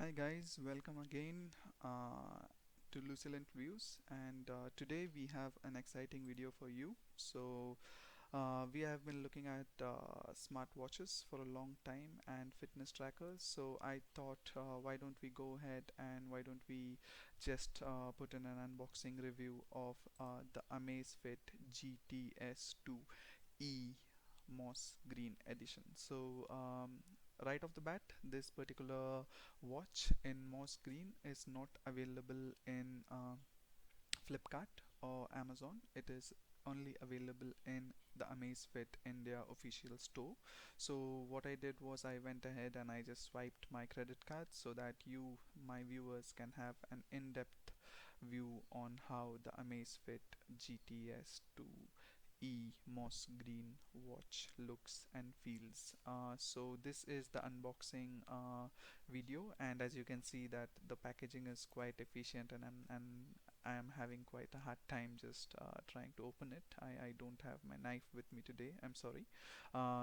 Hi guys, welcome again to Lucilent Views, and today we have an exciting video for you. We have been looking at smart watches for a long time and fitness trackers. So I thought, why don't we go ahead and why don't we just put in an unboxing review of the Amazfit GTS 2E moss green edition. Right off the bat, this particular watch in moss green is not available in Flipkart or Amazon. It is only available in the Amazfit India official store. So what I did was I went ahead and I just swiped my credit card so that you, my viewers, can have an in-depth view on how the Amazfit GTS 2E moss green watch looks and feels. So this is the unboxing video, and as you can see that the packaging is quite efficient, and I am having quite a hard time just trying to open it. I don't have my knife with me today. I'm sorry.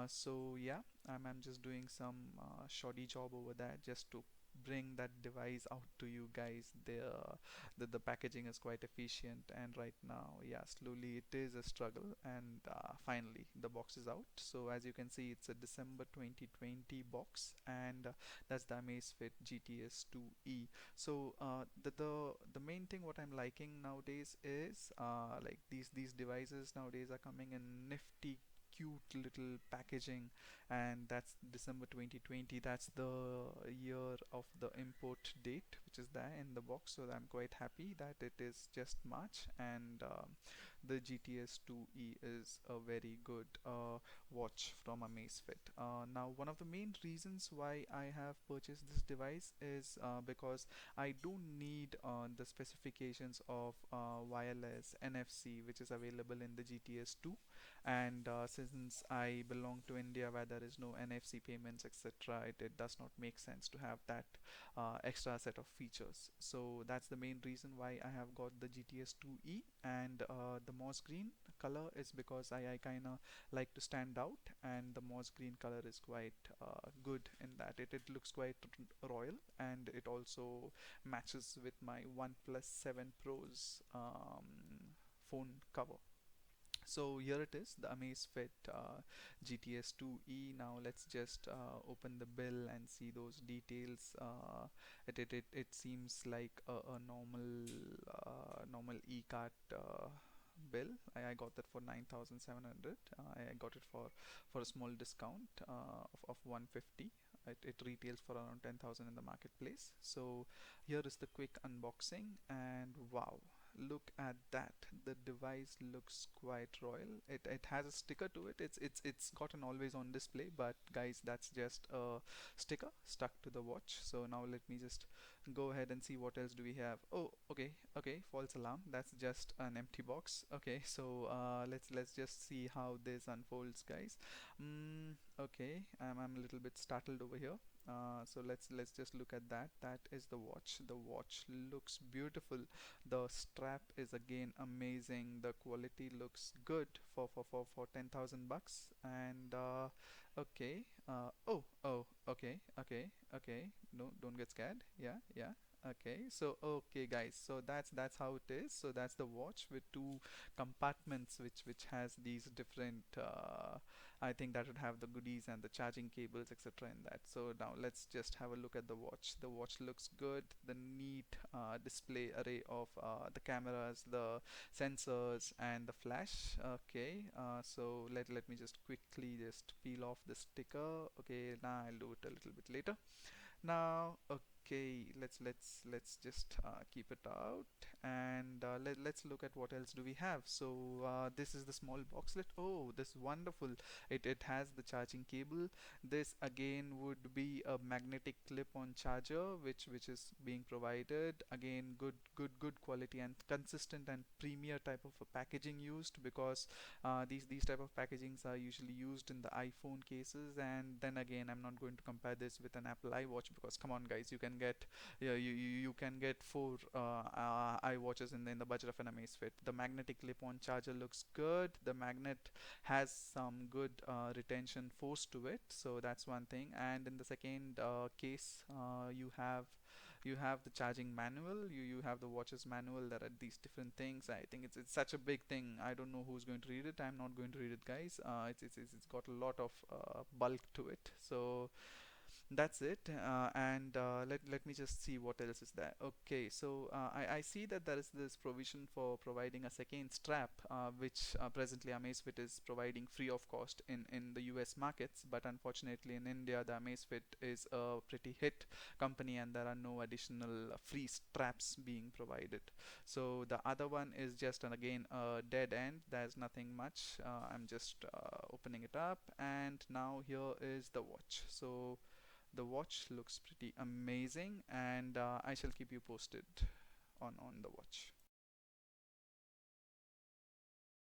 So yeah, I'm just doing some shoddy job over there just to bring that device out to you guys. The packaging is quite efficient, and right now, yeah, slowly it is a struggle, and finally the box is out. So as you can see, it's a December 2020 box, and that's the Amazfit GTS 2E. The main thing what I'm liking nowadays is like these devices nowadays are coming in nifty cute little packaging, and that's December 2020. That's the year of the import date which is there in the box, so I'm quite happy that it is just March, and the GTS 2E is a very good watch from Amazfit. Now, one of the main reasons why I have purchased this device is because I don't need the specifications of wireless NFC, which is available in the GTS 2. And since I belong to India where there is no NFC payments, etc., it does not make sense to have that extra set of features. So that's the main reason why I have got the GTS 2E, and the moss green color is because I kind of like to stand out, and the moss green color is quite good in that it looks quite royal, and it also matches with my OnePlus 7 Pro's phone cover. So here it is, the Amazfit GTS 2E. Now let's just open the bill and see those details. It seems like a normal e-cart bill. I got that for 9,700. I got it for a small discount of 150. It retails for around 10,000 in the marketplace. So here is the quick unboxing, and wow, look at that. The device looks quite royal. It has a sticker to it. It's got an always on display, but guys, that's just a sticker stuck to the watch. So now let me just go ahead and see what else do we have. Oh, okay, false alarm. That's just an empty box. Okay, so let's just see how this unfolds, guys. Okay, I'm a little bit startled over here. So let's just look at that. That is the watch. The watch looks beautiful. The strap is again amazing. The quality looks good for 10,000 bucks. And okay. Okay. No, don't get scared. Yeah. Okay, so okay guys, so that's how it is. So that's the watch with two compartments which has these different I think that would have the goodies and the charging cables, etc. in that. So now let's just have a look at the watch. The watch looks good. The neat display array of the cameras, the sensors, and the flash. Okay, so let me just quickly just peel off the sticker. Okay, now I'll do it a little bit later. Now, okay, let's just keep it out, and let's look at what else do we have. So this is the small boxlet. Oh, this wonderful. It has the charging cable. This again would be a magnetic clip-on charger, which is being provided. Again, good quality and consistent and premier type of a packaging used, because these type of packagings are usually used in the iPhone cases. And then again, I'm not going to compare this with an Apple iWatch, because come on guys, you can get, yeah, you can get four eye watches in the budget of an Amazfit. The magnetic clip-on charger looks good. The magnet has some good retention force to it, so that's one thing. And in the second case, you have the charging manual, you have the watches manual. There are these different things. I think it's such a big thing. I don't know who's going to read it. I'm not going to read it, guys. It's got a lot of bulk to it. So that's it. And let me just see what else is there. Okay, so I see that there is this provision for providing a second strap, which presently Amazfit is providing free of cost in the US markets, but unfortunately in India the Amazfit is a pretty hit company and there are no additional free straps being provided. So the other one is just again a dead end. There's nothing much. I'm just opening it up, and now here is the watch. So the watch looks pretty amazing, and I shall keep you posted on the watch.